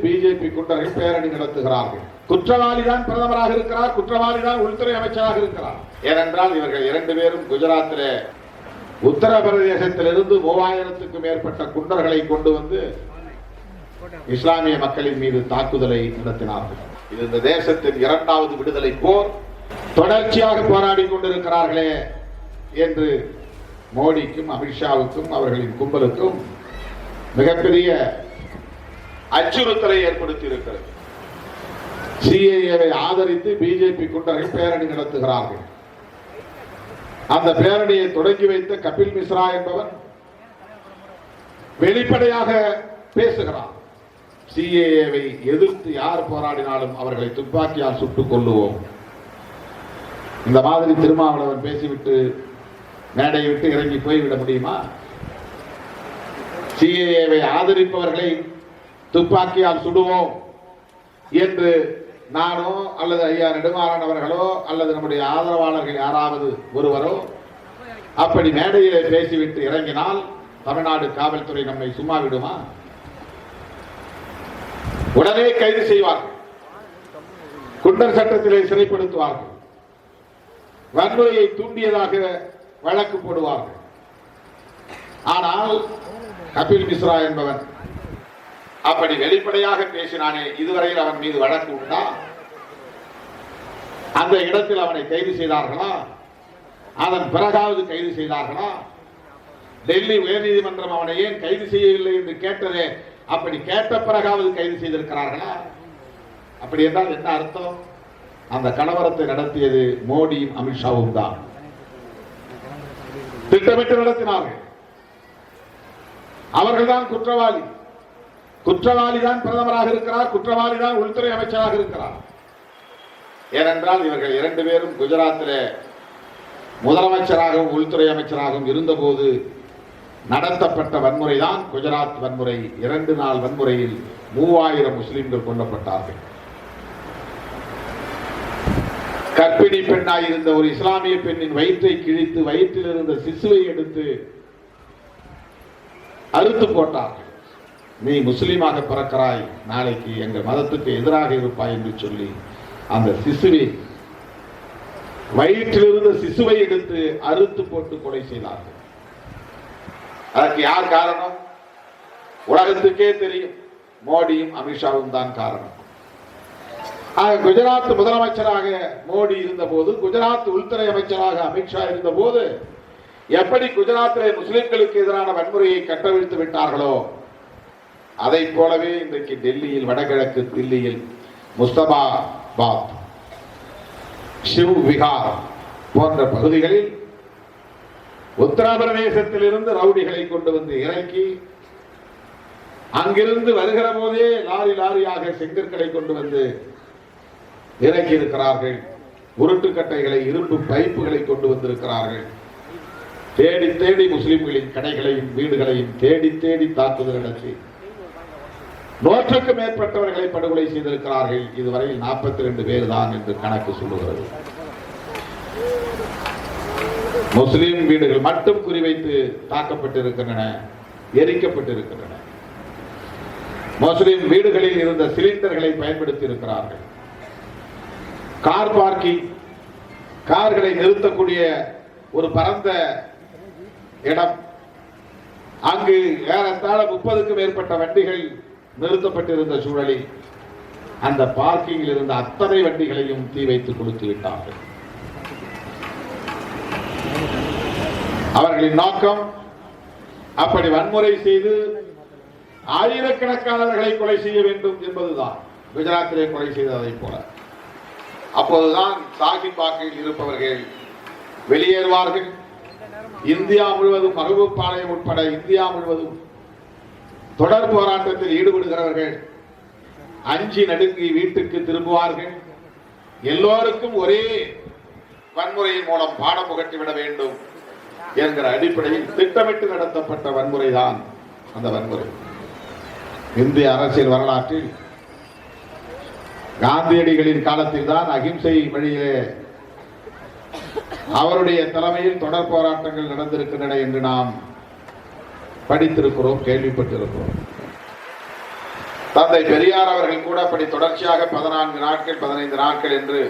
BJP குண்டர்கள் பேரணி நடத்துகிறார்கள். குற்றவாளிதான் பிரதமராக இருக்கிறார், குற்றவாளிதான் உள்துறை அமைச்சராக இருக்கிறார். ஏனென்றால் இவர்கள் 2 பேரும் குஜராத்திலே உத்தரப்பிரதேசத்திலிருந்து 3000க்கும் மேற்பட்ட குண்டர்களை கொண்டு வந்து இஸ்லாமிய மக்களின் மீது தாக்குதலை நடத்தினார்கள். இது இந்த தேசத்தின் 2வது விடுதலை போர். தொடர்ச்சியாக போராடி கொண்டிருக்கிறார்களே என்று மோடிக்கும் அமித்ஷாவுக்கும் அவர்களின் கும்பலுக்கும் மிகப்பெரிய அச்சுறுத்தலை ஏற்படுத்தி இருக்கிறது. சிஏஏவை ஆதரித்து பிஜேபி குண்டர்கள் பேரணி நடத்துகிறார்கள். அந்த பேரணியை தொடங்கி வைத்த கபில் மிஸ்ரா என்பவன் வெளிப்படையாக பேசுகிறான். சிஏஏவை எதிர்த்து யார் போராடினாலும் அவர்களை துப்பாக்கியால் சுட்டுக் கொள்ளுவோம். இந்த மாதிரி திருமாவளவன் பேசிவிட்டு மேடையை விட்டு இறங்கி போய்விட முடியுமா? சிஏஏவை ஆதரிப்பவர்களை துப்பாக்கியால் சுடுவோம் என்று நானோ அல்லது ஐயா நெடுமாறன் அவர்களோ அல்லது நம்முடைய ஆதரவாளர்கள் யாராவது ஒருவரோ அப்படி மேடையிலே பேசிவிட்டு இறங்கினால் தமிழ்நாடு காவல்துறை நம்மை சும்மா விடுமா? உடனே கைது செய்வார்கள், குண்டர் சட்டத்திலே சிறைப்படுத்துவார்கள், வன்முறையை தூண்டியதாக வழக்கு போடுவார்கள். ஆனால் கபில் மிஸ்ரா என்பவன் அப்படி வெளிப்படையாக பேசினானே, இதுவரையில் அவன் மீது வழக்கு உண்டா? அந்த இடத்தில் அவனை கைது செய்தார்களா? அதன் பிறகாவது கைது செய்தார்களா? டெல்லி உயர்நீதிமன்றம் அவனை ஏன் கைது செய்யவில்லை என்று கேட்டதே, அப்படி கேட்ட பிறகாவது கைது செய்திருக்கிறார்களா? அப்படி என்றால் என்ன அர்த்தம்? அந்த கலவரத்தை நடத்தியது மோடியும் அமித்ஷாவும் தான். திட்டமிட்டு நடத்தினார்கள். அவர்கள்தான் குற்றவாளி. குற்றவாளிதான் பிரதமராக இருக்கிறார், குற்றவாளிதான் உள்துறை அமைச்சராக இருக்கிறார். ஏனென்றால் இவர்கள் 2 பேரும் குஜராத்திலே முதலமைச்சராகவும் உள்துறை அமைச்சராகவும் இருந்தபோது நடத்தப்பட்ட வன்முறைதான் குஜராத் வன்முறை. 2 நாள் வன்முறையில் 3000 முஸ்லிம்கள் கொல்லப்பட்டார்கள். கர்ப்பிணி பெண்ணாய் இருந்த ஒரு இஸ்லாமிய பெண்ணின் வயிற்றை கிழித்து வயிற்றில் இருந்த சிசுவை எடுத்து அறுத்து போட்டார்கள். நீ முஸ்லீமாக பிறக்கிறாய், நாளைக்கு எங்கள் மதத்துக்கு எதிராக இருப்பாய் என்று சொல்லி அந்த சிசுவை, வயிற்றிலிருந்த சிசுவை எடுத்து அறுத்து போட்டு கொலை செய்தார்கள். அதற்கு யார் காரணம்? உலகத்துக்கே தெரியும், மோடியும் அமித்ஷாவும் தான் காரணம். குஜராத் முதலமைச்சராக மோடி இருந்த போது, குஜராத் உள்துறை அமைச்சராக அமித்ஷா இருந்த போது எப்படி குஜராத்திலே முஸ்லிம்களுக்கு எதிரான வன்முறையை கட்டவிழ்த்து விட்டார்களோ அதை போலவே இன்றைக்கு டெல்லியில், வடகிழக்கு தில்லியில் முஸ்தபாபாத், ஷிவ் விஹார் போன்ற பகுதிகளில் உத்தரப்பிரதேசத்தில் இருந்து ரவுடிகளை கொண்டு வந்து இறக்கி அங்கிருந்து வருகிற போதே லாரி லாரியாக செங்கற்களை கொண்டு வந்து இறக்கி இருக்கிறார்கள். உருட்டுக்கட்டைகளை, இரும்பு பைப்புகளை கொண்டு வந்திருக்கிறார்கள். தேடி தேடி முஸ்லிம்களின் கடைகளையும் வீடுகளையும் தேடி தேடி தாக்குதல் நடத்தி 100க்கும் மேற்பட்டவர்களை படுகொலை செய்திருக்கிறார்கள். இதுவரையில் 42 பேர் தான் என்று கணக்கு சொல்லுகிறது. முஸ்லிம் வீடுகள் மட்டும் குறிவைத்து தாக்கப்பட்டிருக்கின்றன, எரிக்கப்பட்டிருக்கின்றன. முஸ்லிம் வீடுகளில் இருந்த சிலிண்டர்களை பயன்படுத்தி இருக்கிறார்கள். கார் பார்க்கிங், கார்களை நிறுத்தக்கூடிய ஒரு பரந்த இடம், அங்கு ஏறத்தாழ 30க்கும் மேற்பட்ட வண்டிகள் நிறுத்தப்பட்டிருந்த சூழலில் அந்த பார்க்கிங்கில் இருந்த அத்தனை வண்டிகளையும் தீ வைத்து கொளுத்தி விட்டார்கள். அவர்களின் நோக்கம் அப்படி வன்முறை செய்து ஆயிரக்கணக்கானவர்களை கொலை செய்ய வேண்டும் என்பதுதான். குஜராத்திலே கொலை செய்ததை போல. அப்போதுதான் சாகின்பாக்கில் இருப்பவர்கள் வெளியேறுவார்கள். இந்தியா முழுவதும், மரபுப்பாளையம் உட்பட இந்தியா முழுவதும் தொடர் போராட்டத்தில் ஈடுபடுகிறவர்கள் அஞ்சி நடுங்கி வீட்டுக்கு திரும்புவார்கள். எல்லோருக்கும் ஒரே வன்முறையின் மூலம் பாடம் புகட்டிவிட வேண்டும் என்கிற அடிப்படையில் திட்டமிட்டு நடத்தப்பட்ட வன்முறைதான் அந்த வன்முறை. இந்திய அரசியல் வரலாற்றில் காந்தியடிகளின் காலத்தில் தான் அகிம்சை வழியிலே அவருடைய தலைமையில் தொடர் போராட்டங்கள் நடந்திருக்கின்றன என்று நாம் படித்திருக்கிறோம், கேள்விப்பட்டிருக்கிறோம். தந்தை பெரியார் அவர்கள் கூட அப்படி தொடர்ச்சியாக 14 நாட்கள் 15 நாட்கள் என்று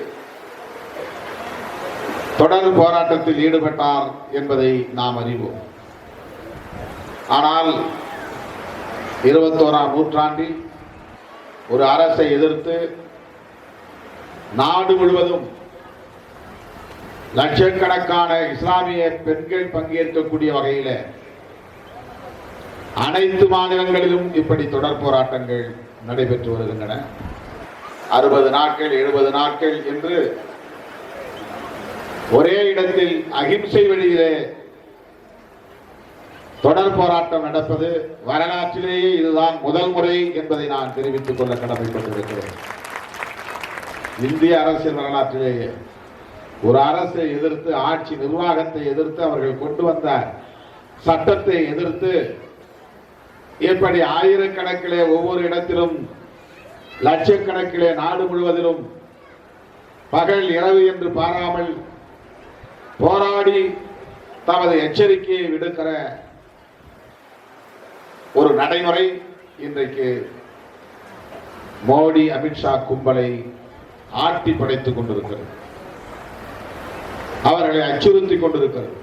தொடர் போராட்டத்தில் ஈடுபட்டார் என்பதை நாம் அறிவோம். ஆனால் 21ஆம் நூற்றாண்டில் ஒரு அரசை எதிர்த்து நாடு முழுவதும் லட்சக்கணக்கான இஸ்லாமிய பெண்கள் பங்கேற்கக்கூடிய வகையில் அனைத்து மாநிலங்களிலும் இப்படி தொடர் போராட்டங்கள் நடைபெற்று வருகின்றன. 60 நாட்கள் 70 நாட்கள் என்று ஒரே இடத்தில் அகிம்சை வழியிலே தொடர் போராட்டம் நடப்பது வரலாற்றிலேயே இதுதான் முதல் முறை என்பதை நான் தெரிவித்துக் கொள்ள கடமைப்பட்டிருக்கிறேன். இந்திய அரசியல் வரலாற்றிலேயே ஒரு அரசை எதிர்த்து, ஆட்சி நிர்வாகத்தை எதிர்த்து, அவர்கள் கொண்டு வந்த சட்டத்தை எதிர்த்து இப்படி ஆயிரக்கணக்கிலே ஒவ்வொரு இடத்திலும் லட்சக்கணக்கிலே நாடு முழுவதிலும் பகல் இரவு என்று பாராமல் போராடி தமது எச்சரிக்கையை விடுக்கிற ஒரு நடைமுறை இன்றைக்கு மோடி அமித்ஷா கும்பலை ஆட்டி படைத்துக் கொண்டிருக்கிறது. அவர்களை அச்சுறுத்திக் கொண்டிருக்கிறது.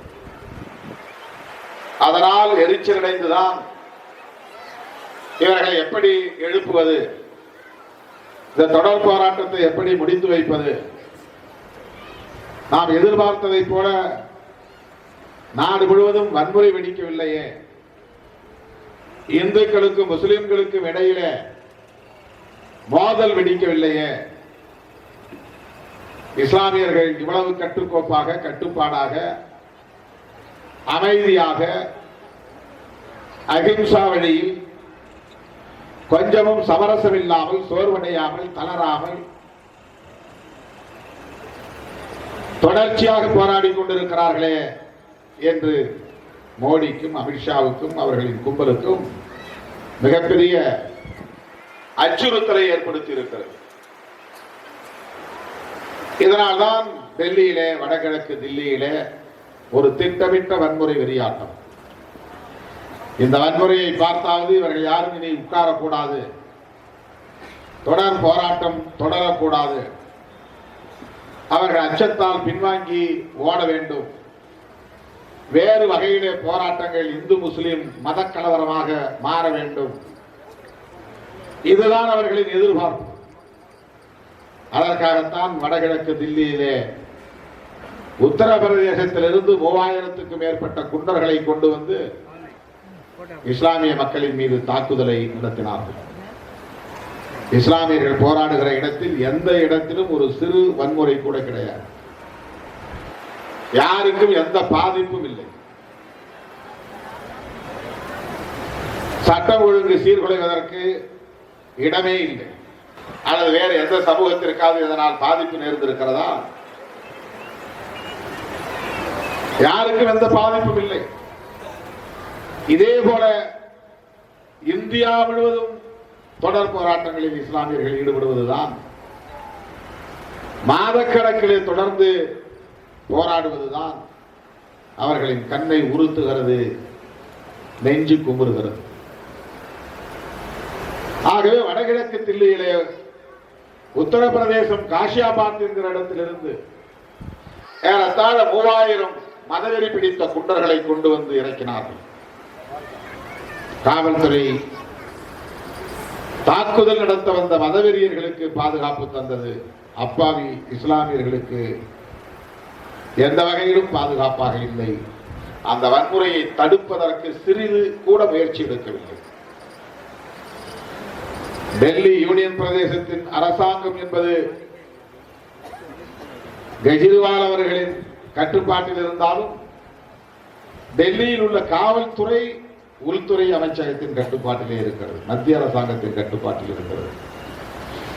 அதனால் எரிச்சலடைந்துதான் இவர்களை எப்படி எழுப்புவது, இந்த தொடர் போராட்டத்தை எப்படி முடித்து வைப்பது, நாம் எதிர்பார்த்ததை போல நாடு முழுவதும் வன்முறை வெடிக்கவில்லையே, இந்துக்களுக்கும் முஸ்லிம்களுக்கும் இடையிலே மோதல் வெடிக்கவில்லையே, இஸ்லாமியர்கள் இவ்வளவு கட்டுக்கோப்பாக, கட்டுப்பாடாக, அமைதியாக, அகிம்சா வழியில் கொஞ்சமும் சமரசம் இல்லாமல், சோர்வடையாமல், தளராமல் தொடர்ச்சியாக போராடி கொண்டிருக்கிறார்களே என்று மோடிக்கும் அமித்ஷாவுக்கும் அவர்களின் கும்பலுக்கும் மிகப்பெரிய அச்சுறுத்தலை ஏற்படுத்தி இருக்கிறது. இதனால்தான் டெல்லியிலே, வடகிழக்கு தில்லியிலே ஒரு திட்டமிட்ட வன்முறை வெறியாட்டம். இந்த வன்முறையை பார்த்தாவது இவர்கள் யாரும் இனி உட்காரக்கூடாது, தொடர் போராட்டம் தொடரக்கூடாது, அவர்கள் அச்சத்தால் பின்வாங்கி ஓட வேண்டும், வேறு வகையிலே போராட்டங்கள் இந்து முஸ்லிம் மத கலவரமாக மாற வேண்டும், இதுதான் அவர்களின் எதிர்பார்ப்பு. அதற்காகத்தான் வடகிழக்கு தில்லியிலே உத்தரப்பிரதேசத்திலிருந்து 3000க்கும் மேற்பட்ட குண்டர்களை கொண்டு வந்து இஸ்லாமிய மக்களின் மீது தாக்குதலை நடத்தினார்கள். இஸ்லாமியர்கள் போராடுகிற இடத்தில் எந்த இடத்திலும் ஒரு சிறு வன்முறை கூட கிடையாது. யாருக்கும் எந்த பாதிப்பும் இல்லை. சட்டம் ஒழுங்கு சீர்குலைவதற்கு இடமே இல்லை. அல்லது வேறு எந்த சமூகத்திற்காவது இதனால் பாதிப்பு நேர்ந்திருக்கிறதா? யாருக்கும் எந்த பாதிப்பும் இல்லை. இதே போல இந்தியா முழுவதும் தொடர் போராட்டங்களில் இஸ்லாமியர்கள் ஈடுபடுவதுதான், மாதக்கணக்கிலே தொடர்ந்து போராடுவதுதான் அவர்களின் கண்ணை உறுத்துகிறது, நெஞ்சு குமுறுகிறது. ஆகவே வடகிழக்கு தில்லியிலே உத்தரப்பிரதேசம் காஷியாபாத் என்கிற இடத்திலிருந்து ஏறத்தாழ 3000 மதவெறி பிடித்த குண்டர்களை கொண்டு வந்து இறக்கினார்கள். காவல்துறை தாக்குதல் நடத்த வந்த மதவெறியர்களுக்கு பாதுகாப்பு தந்தது. அப்பாவி இஸ்லாமியர்களுக்கு எந்த வகையிலும் பாதுகாப்பாக இல்லை. அந்த வன்முறையை தடுப்பதற்கு சிறிது கூட முயற்சி எடுக்கவில்லை. டெல்லி யூனியன் பிரதேசத்தின் அரசாங்கம் என்பது கெஜ்ரிவால் அவர்களின் கட்டுப்பாட்டில் இருந்தாலும் டெல்லியில் உள்ள காவல்துறை உள்துறை அமைச்சகத்தின் கட்டுப்பாட்டிலே இருக்கிறது, மத்திய அரசாங்கத்தின் கட்டுப்பாட்டில் இருக்கிறது.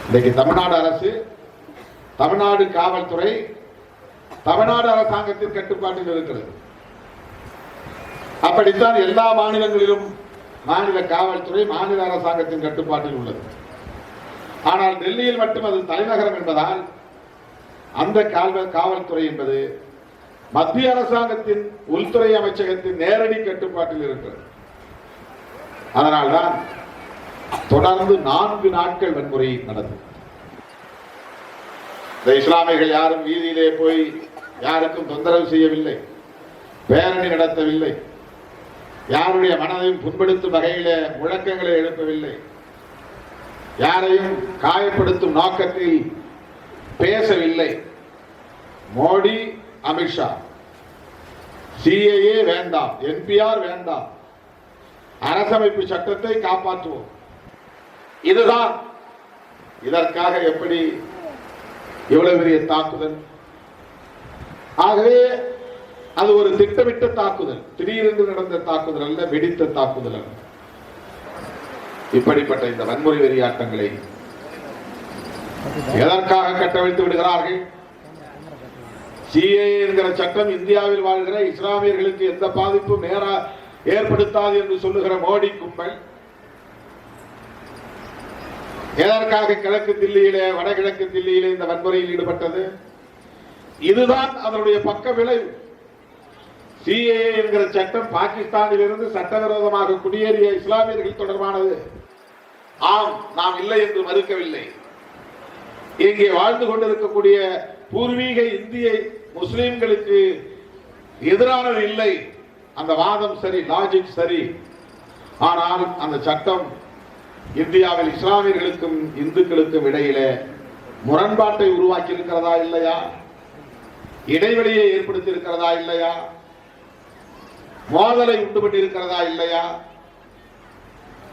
இன்றைக்கு தமிழ்நாடு அரசு, தமிழ்நாடு காவல்துறை தமிழ்நாடு அரசாங்கத்தின் கட்டுப்பாட்டில் இருக்கிறது. அப்படித்தான் எல்லா மாநிலங்களிலும் மாநில காவல்துறை மாநில அரசாங்கத்தின் கட்டுப்பாட்டில் உள்ளது. ஆனால் டெல்லியில் மட்டும் அது தலைநகரம் என்பதால் அந்த காவல்துறை என்பது மத்திய அரசாங்கத்தின் உள்துறை அமைச்சகத்தின் நேரடி கட்டுப்பாட்டில் இருக்கிறது. அதனால்தான் தொடர்ந்து 4 நாட்கள் வன்முறை நடந்தது. இந்த இஸ்லாமியர்கள் யாரும் வீதியிலே போய் யாருக்கும் தொந்தரவு செய்யவில்லை, பேரணி நடத்தவில்லை, யாருடைய மனதையும் புண்படுத்தும் வகையில முழக்கங்களை எழுப்பவில்லை, யாரையும் காயப்படுத்தும் நோக்கத்தில் பேசவில்லை. மோடி, அமித்ஷா சிஏஏ வேண்டாம், என்பிஆர் வேண்டாம், அரசமைப்பு சட்டத்தை காப்பாற்றுவோம், இதுதான். இதற்காக எப்படி இவ்வளவு பெரிய தாக்குதல்? ஆகவே அது ஒரு திட்டமிட்ட தாக்குதல், திடீரென்று நடந்த தாக்குதல் அல்ல, வெடித்த தாக்குதல் அல்ல. இப்படிப்பட்ட இந்த வன்முறை வெறியாட்டங்களை எதற்காக கட்டவிழ்த்து விடுகிறார்கள்? சிஏஏ என்கிற சட்டம் இந்தியாவில் வாழ்கிற இஸ்லாமியர்களுக்கு எந்த பாதிப்பும் ஏற்படுத்தாது என்று சொல்லுகிற மோடி கும்பல் எதற்காக கிழக்கு தில்லியிலே, வடகிழக்கு தில்லியிலே இந்த வன்முறையில் ஈடுபட்டது? இதுதான் அதனுடைய பக்க விளைவு. சிஏஏ என்கிற சட்டம் பாகிஸ்தானில் இருந்து சட்டவிரோதமாக குடியேறிய இஸ்லாமியர்கள் தொடர்பானது. ஆம், நாம் இல்லை என்று மறுக்கவில்லை. இங்கே வாழ்ந்து கொண்டிருக்கக்கூடிய பூர்வீக இந்திய முஸ்லிம்களுக்கு எதிரானது இல்லை. அந்த வாதம் சரி, லாஜிக் சரி. ஆனால் அந்த சட்டம் இந்தியாவில் இஸ்லாமியர்களுக்கும் இந்துக்களுக்கும் இடையிலே முரண்பாட்டை உருவாக்கி இருக்கிறதா இல்லையா? இடைவெளியை ஏற்படுத்தி இருக்கிறதா இல்லையா? மோதலை உண்டுபட்டு இருக்கிறதா இல்லையா?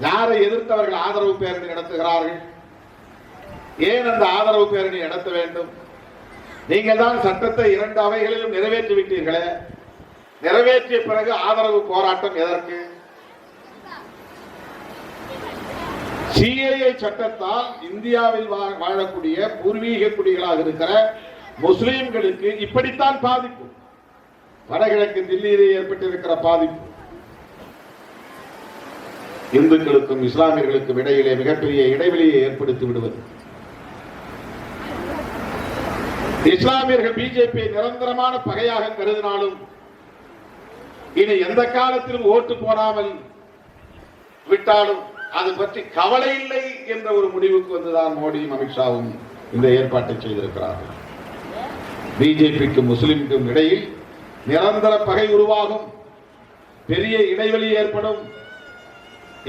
யாரை எதிர்த்தவர்கள் ஆதரவு பேரணி நடத்துகிறார்கள்? ஏன் அந்த ஆதரவு பேரணி நடத்த வேண்டும்? நீங்கள் தான் சட்டத்தை 2 அவைகளிலும் நிறைவேற்றி விட்டீர்களே, நிறைவேற்றிய பிறகு ஆதரவு போராட்டம் எதற்கு? சிஏஏ சட்டத்தால் இந்தியாவில் வாழக்கூடிய பூர்வீக குடிகளாக இருக்கிற முஸ்லிம்களுக்கு இப்படித்தான் பாதிப்பு. வடகிழக்கு தில்லியிலே ஏற்பட்டிருக்கிற பாதிப்பு இந்துக்களுக்கும் இஸ்லாமியர்களுக்கும் இடையிலே மிகப்பெரிய இடைவெளியை ஏற்படுத்தி விடுவது. இஸ்லாமியர்கள் பிஜேபி நிரந்தரமான பகையாக கருதினாலும் இனி எந்த காலத்திலும் ஓட்டு போடாமல் விட்டாலும் அது பற்றி கவலை இல்லை என்ற ஒரு முடிவுக்கு வந்துதான் மோடியும் அமித்ஷாவும் இந்த ஏற்பாட்டை செய்திருக்கிறார்கள். பிஜேபிக்கும் முஸ்லிம்க்கும் இடையில் நிரந்தர பகை உருவாகும், பெரிய இடைவெளி ஏற்படும்.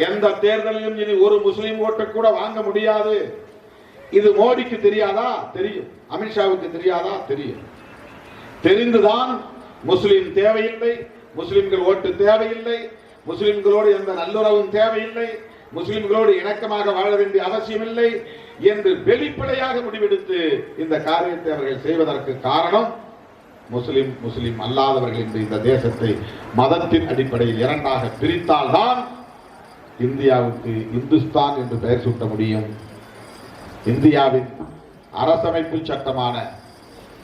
எந்த தேர்தலிலும் இனி ஒரு முஸ்லிம் ஓட்டை கூட வாங்க முடியாது. இது மோடிக்கு தெரியாதா? தெரியும். அமித்ஷாவுக்கு தெரியாதா? தெரியும். தெரிந்துதான் முஸ்லிம் தேவையில்லை, முஸ்லிம்கள் ஓட்டு தேவையில்லை, முஸ்லிம்களோடு எந்த நல்லுறவும் தேவையில்லை, முஸ்லிம்களோடு இணக்கமாக வாழ வேண்டிய அவசியம் இல்லை என்று வெளிப்படையாக முடிவெடுத்து இந்த காரியத்தை அவர்கள் செய்வதற்கு காரணம் முஸ்லிம் அல்லாதவர்கள் என்று இந்த தேசத்தை மதத்தின் அடிப்படையில் 2ஆக பிரித்தால்தான் இந்தியாவுக்கு இந்துஸ்தான் என்று பெயர் சூட்ட முடியும். இந்தியாவின் அரசமைப்பு சட்டமான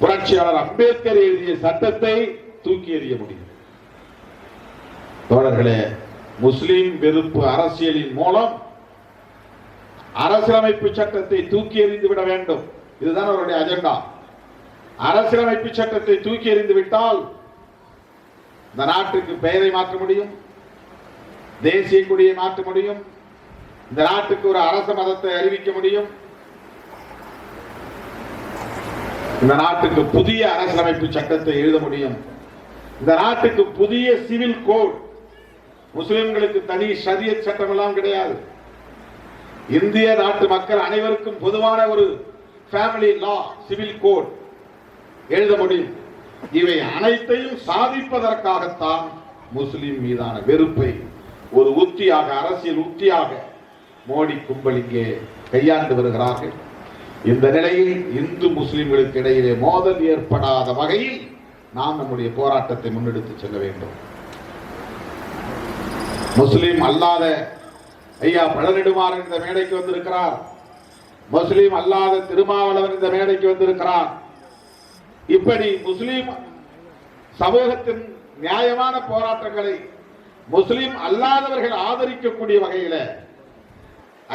புரட்சியாளர் அம்பேத்கர் எழுதிய சட்டத்தை தூக்கி எறிய முடியும். தோழர்களே, முஸ்லிம் வெறுப்பு அரசியலின் மூலம் அரசியலமைப்பு சட்டத்தை தூக்கி எறிந்து விட வேண்டும். இதுதான் அவருடைய அஜெண்டா. அரசியலமைப்பு சட்டத்தை தூக்கி எறிந்து விட்டால் இந்த நாட்டுக்கு பெயரை மாற்ற முடியும், தேசிய கொடியை மாற்ற முடியும், இந்த நாட்டுக்கு ஒரு அரச மதத்தை அறிவிக்க முடியும், இந்த நாட்டுக்கு புதிய அரசியலமைப்பு சட்டத்தை எழுத முடியும், இந்த நாட்டுக்கு புதிய சிவில் கோட். முஸ்லிம்களுக்கு தனி ஷரியத் சட்டம் எல்லாம் கிடையாது. இந்திய நாட்டு மக்கள் அனைவருக்கும் பொதுவான ஒரு ஃபேமிலி லா, சிவில் கோட் எழுத முடியும். இவை அனைத்தையும் சாதிப்பதற்காகத்தான் முஸ்லிம் மீதான வெறுப்பை ஒரு உத்தியாக, அரசியல் உத்தியாக மோடி கும்பல் இங்கே கையாண்டு வருகிறார்கள். இந்த நிலையில் இந்து முஸ்லிம்களுக்கு இடையிலே மோதல் ஏற்படாத வகையில் நாம் நம்முடைய போராட்டத்தை முன்னெடுத்து செல்ல வேண்டும். முஸ்லிம் அல்லாத ஐயா பழனிடுமாறன் இந்த மேடைக்கு வந்திருக்கிறார், முஸ்லிம் அல்லாத திருமாவளவன் இந்த மேடைக்கு வந்திருக்கிறார். இப்படி முஸ்லிம் சமூகத்தின் நியாயமான போராட்டங்களை முஸ்லிம் அல்லாதவர்கள் ஆதரிக்கக்கூடிய வகையில,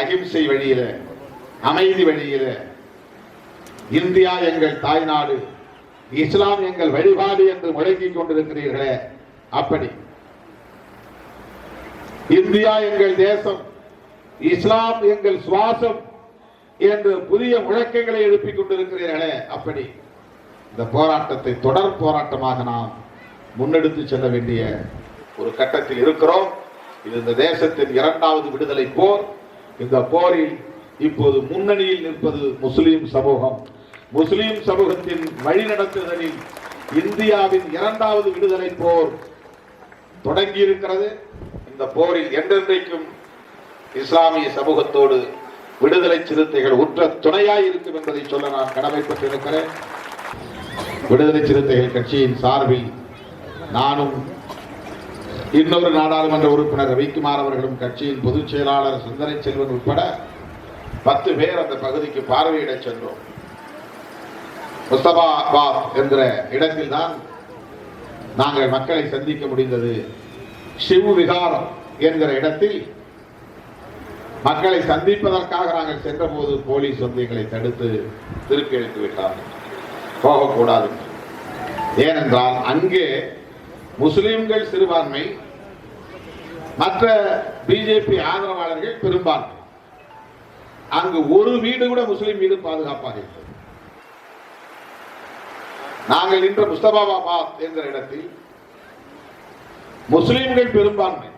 அகிம்சை வழியில, அமைதி வழியில, இந்தியா எங்கள் தாய்நாடு, இஸ்லாம் எங்கள் வழிபாடு என்று முழங்கிக் கொண்டிருக்கிறீர்களே, அப்படி இந்தியா எங்கள் தேசம், இஸ்லாம் எங்கள் சுவாசம் என்று புதிய முழக்கங்களை எழுப்பிக் கொண்டிருக்கிறீர்களே, அப்படி இந்த போராட்டத்தை தொடர் போராட்டமாக நாம் முன்னெடுத்து செல்ல வேண்டிய ஒரு கட்டத்தில் இருக்கிறோம். இது இந்த தேசத்தின் இரண்டாவது விடுதலை போர். இந்த போரில் இப்போது முன்னணியில் நிற்பது முஸ்லிம் சமூகம். முஸ்லிம் சமூகத்தின் வழிநடத்துதலில் இந்தியாவின் இரண்டாவது விடுதலை போர் தொடங்கி இருக்கிறது. இந்த போரில் என்றென்றைக்கும் இஸ்லாமிய சமூகத்தோடு விடுதலை சிறுத்தைகள் உற்ற துணையாய் இருக்கும் என்பதை சொல்ல நான் கடமைப்பட்டிருக்கிறேன். விடுதலை சிறுத்தைகள் கட்சியின் சார்பில் நானும் இன்னொரு நாடாளுமன்ற உறுப்பினர் ரவிக்குமார் அவர்களும் கட்சியின் பொதுச் செயலாளர் சுந்தரை செல்வன் உட்பட 10 பேர் அந்த பகுதிக்கு பார்வையிட சென்றோம். முஸ்தபாபாத் என்கிற இடத்தில் தான் நாங்கள் மக்களை சந்திக்க முடிந்தது. சிவ் விகாரம் என்கிற இடத்தில் மக்களை சந்திப்பதற்காக நாங்கள் சென்ற போது போலீஸ் வந்து எங்களை தடுத்து திருப்பி அளித்து விட்டார்கள். போகக்கூடாது. ஏனென்றால் அங்கே முஸ்லிம்கள் சிறுபான்மை, மற்ற பிஜேபி ஆதரவாளர்கள் பெரும்பான்மை. அங்கு ஒரு வீடு கூட முஸ்லிம் வீடு பாதுகாப்பாக இல்லை. நாங்கள் நின்ற முஸ்தபாபாத் என்கிற இடத்தில் முஸ்லிம்கள் பெரும்பான்மை,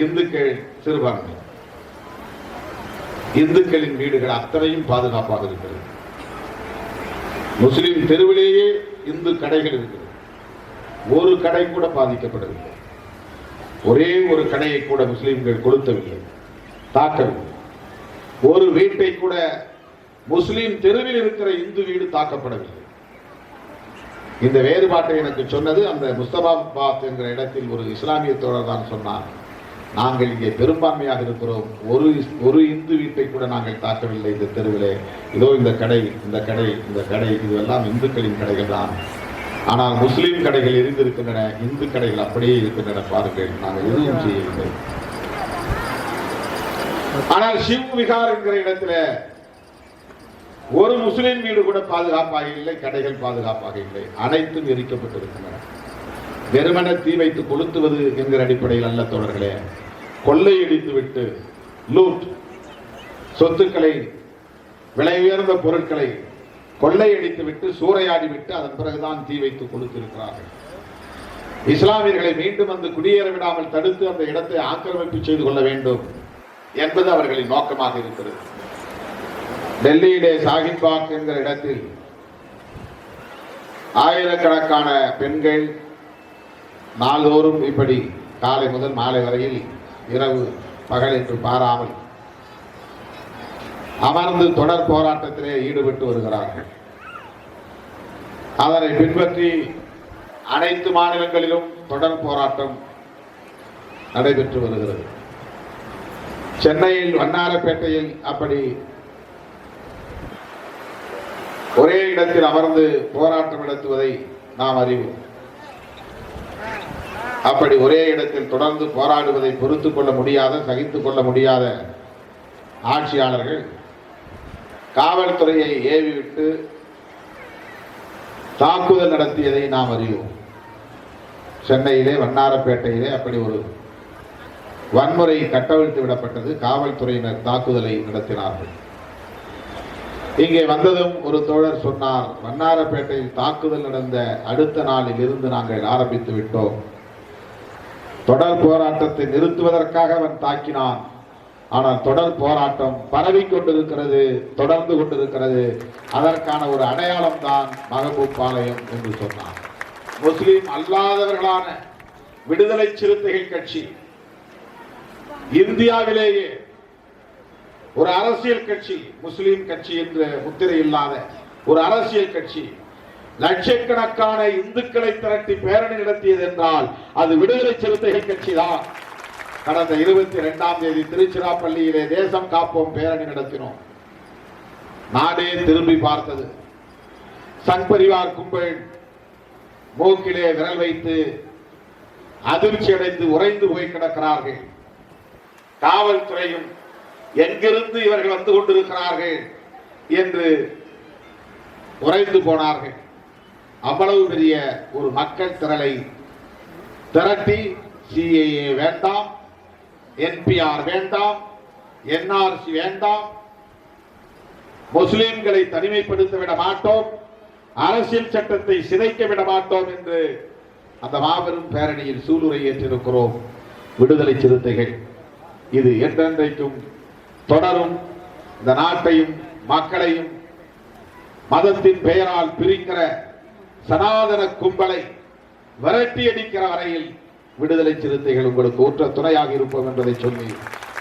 இந்துக்கள் சிறுபான்மை. இந்துக்களின் வீடுகள் அத்தனையும் பாதுகாப்பாக இருக்கிறது. முஸ்லிம் தெருவிலேயே இந்து கடைகள் இருக்கிறது. ஒரு கடை கூட பாதிக்கப்படவில்லை. ஒரே ஒரு கடையை கூட முஸ்லிம்கள் கொளுத்தவில்லை, தாக்கவில்லை. ஒரு வீட்டை கூட முஸ்லிம் தெருவில் இருக்கிற இந்து வீடு தாக்கப்படவில்லை. இந்த வேறுபாட்டை எனக்கு சொன்னது அந்த முஸ்தபாபாத் என்கிற இடத்தில் ஒரு இஸ்லாமிய தோழர் தான் சொன்னார். நாங்கள் இங்கே பெரும்பான்மையாக இருக்கிறோம், ஒரு இந்து வீட்டை கூட நாங்கள் தாக்கவில்லை இந்த தெருவிலே. இதோ இந்த கடை, இந்த கடை, இந்த கடை, இதுவெல்லாம் இந்துக்களின் கடைகள் தான். ஆனால் முஸ்லிம் கடைகள் இருந்திருக்கின்றன, இந்து கடைகள் அப்படியே இருக்கின்றன. பாருங்கள், நாங்கள் எதுவும் செய்யவில்லை. ஆனால் சிவ் விகார் என்கிற இடத்துல ஒரு முஸ்லிம் வீடு கூட பாதுகாப்பாக இல்லை, கடைகள் பாதுகாப்பாக இல்லை. அனைத்தும் எரிக்கப்பட்டிருக்கின்றன. வெறுமன தீ வைத்து கொளுத்துவது என்கிற அடிப்படையில் அல்ல தோழர்களே, கொள்ளையடித்து விட்டு லூட், சொத்துக்களை, விலை உயர்ந்த பொருட்களை கொள்ளையடித்து விட்டு சூறையாடி விட்டு அதன் பிறகுதான் தீ வைத்து கொளுத்திருக்கிறார்கள். இஸ்லாமியர்களை மீண்டும் வந்து குடியேற விடாமல் தடுத்து அந்த இடத்தை ஆக்கிரமிப்பு செய்து கொள்ள வேண்டும் என்பது அவர்களின் நோக்கமாக இருக்கிறது. டெல்லியிலே சாஹின்பாக் என்கிற இடத்தில் ஆயிரக்கணக்கான பெண்கள் நாள்தோறும் இப்படி காலை முதல் மாலை வரையில் இரவு பகல் என்று பாராமல் அமர்ந்து தொடர் போராட்டத்திலே ஈடுபட்டு வருகிறார்கள். அதனை பின்பற்றி அனைத்து மாநிலங்களிலும் தொடர் போராட்டம் நடைபெற்று வருகிறது. சென்னையில் வண்ணாரப்பேட்டையில் அப்படி ஒரே இடத்தில் அமர்ந்து போராட்டம் நடத்துவதை நாம் அறிவோம். அப்படி ஒரே இடத்தில் தொடர்ந்து போராடுவதை பொறுத்துக் கொள்ள முடியாத, சகித்துக் கொள்ள முடியாத ஆட்சியாளர்கள் காவல்துறையை ஏவிவிட்டு தாக்குதல் நடத்தியதை நாம் அறிவோம். சென்னையிலே வண்ணாரப்பேட்டையிலே அப்படி ஒரு வன்முறை கட்டவிழ்த்து விடப்பட்டது. காவல்துறையினர் தாக்குதலை நடத்தினார்கள். இங்கே வந்ததும் ஒரு தோழர் சொன்னார், வண்ணாரப்பேட்டையில் தாக்குதல் நடந்த அடுத்த நாளில் இருந்து நாங்கள் ஆரம்பித்து விட்டோம். தொடர் போராட்டத்தை நிறுத்துவதற்காக அவன் தாக்கினான். ஆனால் தொடர் போராட்டம் பரவிக் கொண்டிருக்கிறது, தொடர்ந்து கொண்டிருக்கிறது. அதற்கான ஒரு அடையாளம் தான் மகபூப் பாளையம் என்று சொன்னார். முஸ்லிம் அல்லாதவர்களான விடுதலை சிறுத்தைகள் கட்சி இந்தியாவிலேயே ஒரு அரசியல் கட்சி, முஸ்லிம் கட்சி என்ற முத்திரை இல்லாத ஒரு அரசியல் கட்சி லட்சக்கணக்கான இந்துக்களை திரட்டி பேரணி நடத்தியது என்றால் அது விடுதலை சிறுத்தைகள் கட்சி தான். கடந்த 22ஆம் தேதி திருச்சிராப்பள்ளியிலே தேசம் காப்போம் பேரணி நடத்தினோம். நாடே திரும்பி பார்த்தது. சங் பரிவார் கும்பல் மூக்கிலே விரல் வைத்து அதிர்ச்சி அடைந்து உறைந்து போய் கிடக்கிறார்கள். காவல்துறையும் எங்கிருந்து இவர்கள் வந்து கொண்டிருக்கிறார்கள் என்று உறைந்து போனார்கள். அவ்வளவு பெரிய ஒரு மக்கள் திரளை திரட்டி சிஏஏ வேண்டாம், என்பிஆர் வேண்டாம், NRC வேண்டாம், முஸ்லிம்களை தனிமைப்படுத்த விட மாட்டோம், அரசியல் சட்டத்தை சிதைக்க விட மாட்டோம் என்று அந்த மாபெரும் பேரணியில் சூளுரை ஏற்றிருக்கிறோம் விடுதலை சிறுத்தைகள். இது என்றென்றைக்கும் தொடரும். இந்த நாட்டையும் மக்களையும் மதத்தின் பெயரால் பிரிக்கிற சனாதன கும்பலை விரட்டி அடிக்கிற வரையில் விடுதலை சிறுத்தைகள் உங்களுக்கு ஊற்ற துணையாக இருப்போம் என்பதை சொல்லி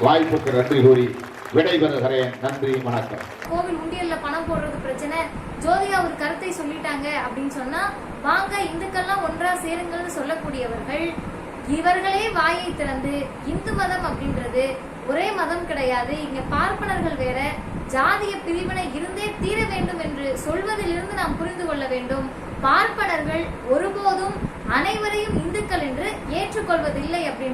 வாய்ப்புக்கு நன்றி கூறி விடைபெறுகிறேன். நன்றி, வணக்கம். கோவில் உண்டியல்ல பணம் போடுறது பிரச்சனை, ஜோதிகா ஒரு கருத்தை சொல்லிட்டாங்க அப்படின்னு சொன்னா வாங்க இந்துக்கள்லாம் ஒன்றா சேருங்கள்னு சொல்லக்கூடியவர்கள் இவர்களே வாயை திறந்து இந்து மதம் அப்படின்றது ஒரே மதம் கிடையாது, இங்க பார்ப்பனர்கள் வேற, ஜாதிய பிரிவினை இருந்தே தீர வேண்டும் என்று சொல்வதிலிருந்து நாம் புரிந்து கொள்ள வேண்டும். பார்ப்பனர்கள் ஒருபோதும் அனைவரையும் இந்துக்கள் என்று ஏற்றுக்கொள்வதில்லை அப்படின்ற